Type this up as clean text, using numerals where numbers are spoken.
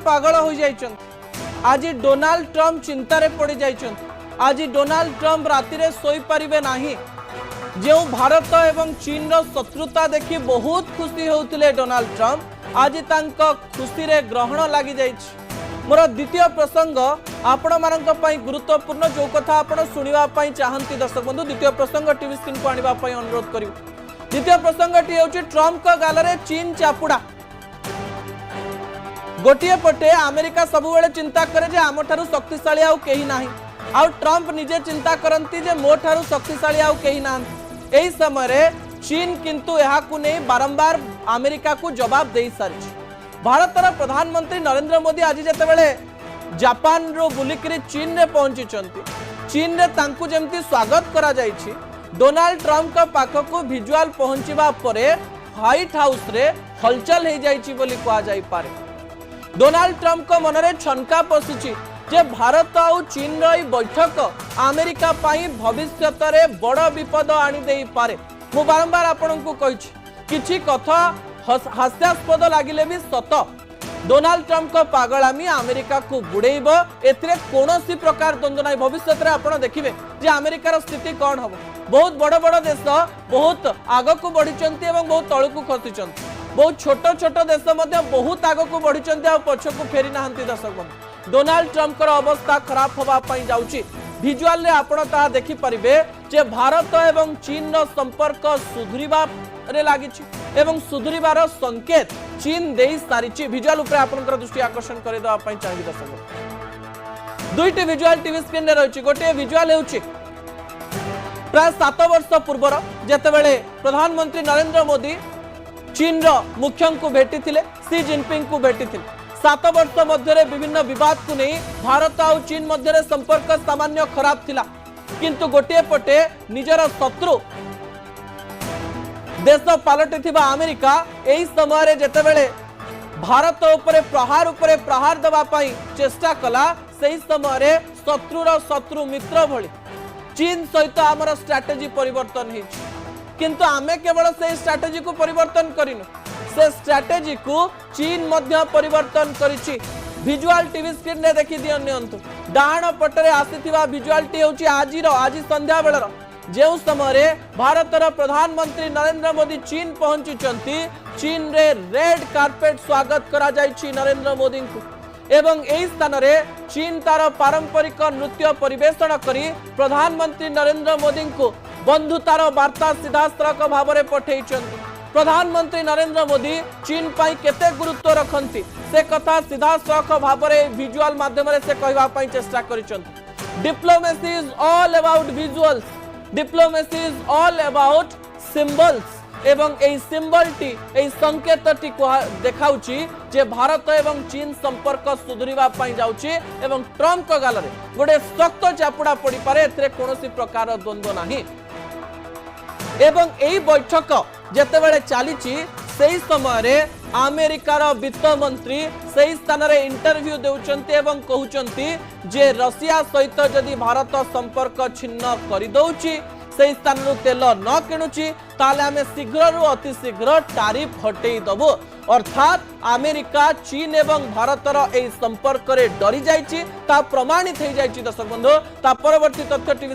पागल हो जाइछन। आज डोनाल्ड ट्रम्प चिंतारे पड़ी जाइछन। आज डोनाल्ड ट्रम्प राति रे सोई परिबे नाही। जो भारत एवं चीन रो शत्रुता देखि बहुत खुशी होउतिले डोनाल्ड ट्रम्प आज तांको खुशी रे ग्रहण लागि जाइछ। मोर द्वितीय प्रसंग आपण मानक पई गुरुत्वपूर्ण जो कथा आपण सुनिबा पई चाहंती दर्शक बंधु द्वितीय प्रसंग टीवी स्क्रीन को आनिबा पई अनुरोध करियो। द्वितीय प्रसंग टी होची ट्रम्प का गालरे चीन चापुडा। गोटिए पटे अमेरिका सबुबेले चिंता करे जे आमठारु शक्तिशाली आउ केही नाही आउ ट्रम्प निजे चिंता करंती जे मोठारु शक्तिशाली आउ केही नाही। एही समय रे चीन किंतु एहाकु नै बारंबार अमेरिका को जवाब देई सारिछ। भारतर प्रधानमंत्री नरेंद्र मोदी आज जेतेबेले जापान रो बुलिकरी चीन रे पहुंची चीन रे तांकु जेमती स्वागत करा जाइछि डोनाल्ड ट्रम्प का पाखकु विजुअल पहुंचीबा परे व्हाइट हाउस रे हलचल हे जाइछि बोली कहा जाई पारे। डोनाल्ड ट्रम्प को मनरे छनका पसिछि जे भारत और चीन रो बैठक अमेरिका पाई भविष्यत रे बड़ विपद आनी देई पारे। मु बारंबार आपनकु कहिछि किछि कथा हास्यास्पद लगिले भी सत डोनाल्ड ट्रम्प को पागलामी अमेरिका को बुड़ेब एथिरे कोनोसी प्रकार द्वंद्व नहीं। भविष्य में आपण देखिबे जे अमेरिकार स्थिति कौन हम। बहुत बड़ बड़ देश बहुत आग को बढ़ी एवं बहुत तल को खसी। बहुत छोट छोट देश बहुत आग को बढ़ी पछ को फेरी ना दर्शक बंधु। डोनाल्ड ट्रम्प अवस्था खराब होगापाई जाउची। विजुअल रे आपण ता देखि परिबे जे भारत एवं चीन रो संपर्क सुधुरिबा रे लागिछि एवं सुधुरिबार संकेत चीन देई सारिछि। विजुअल ऊपर आपनकर दृष्टि आकर्षण करे दवा पई चाहिए दर्शक। दुईटी विजुअल टीवी स्क्रीन रे रहिछि। गोटे विजुअल हेउछि प्राय 7 वर्ष पूर्वर जेतेबेले प्रधानमंत्री नरेंद्र मोदी चीन रो मुख्यं को भेटिथिले सी जिनपिंग को भेटिथिले। 7 वर्ष मध्य विभिन्न विवाद को नहीं भारत और चीन मध्य संपर्क सामान्य खराब थिला किंतु गोटे पटे निजर शत्रु देश पलटि अमेरिका एही समय रे जेतेबेले भारत उपरे प्रहार दबा पाई चेष्टा कला सही समय रे शत्रुर शत्रु मित्र भली चीन सहित आमर स्ट्रैटेजी परिवर्तन हेछि किंतु आमे केवल से स्ट्रैटेजी को परिवर्तन करिनु से स्ट्रैटेजी को चीन मध्य परिवर्तन करिछि। विजुअल टीवी स्क्रीन रे देखि दियंतु डाण पटरे आसीथिबा विजुअल टी होछि आज संध्या बेलर जेउ समय रे भारतर प्रधानमंत्री नरेंद्र मोदी चीन पहुंची चीन रे रेड कार्पेट स्वागत करा जाइछि नरेंद्र मोदी को एवं एही स्थान रे चीन तार पारंपरिक नृत्य परिवेषण करी प्रधानमंत्री नरेंद्र मोदी को बंधुतार वार्ता सीधासलख भाव में पठेइछन्ति। प्रधानमंत्री नरेंद्र मोदी चीन पाई केते गुरुत्व रखंती से कथा सीधासलख भाव में विजुअल माध्यम से कहबा पाई चेष्टा करिसंति। Diplomacy is all about visuals, diplomacy is all about symbols एवं एई सिंबल टी एई संकेत टी देखाउची जे भारत एवं चीन संपर्क सुधुरिबा पाई जाउची एवं ट्रम्प को गालरे गोटे सख्त चापुड़ा पड़ी पारे एथरे कोनोसी प्रकार द्वंद्व नाही। एवं एई बैठक जेतेबेले चलीची सही समय रे अमेरिकार वित्त मंत्री सही स्थान रे इंटरव्यू देउचंती एवं कहउचंती जे रशिया सहित जदि भारत संपर्क छिन्न करि दउची सही स्थान रु तेल न किणुची ताले आमे शीघ्र रु अति शीघ्र टैरिफ हटेई दबो। अर्थात अमेरिका चीन एवं भारतर एई संपर्क रे डरी जाइची ता प्रमाणित हो जाइची। दर्शक बंधु ता परवर्ती तथ्य टीवी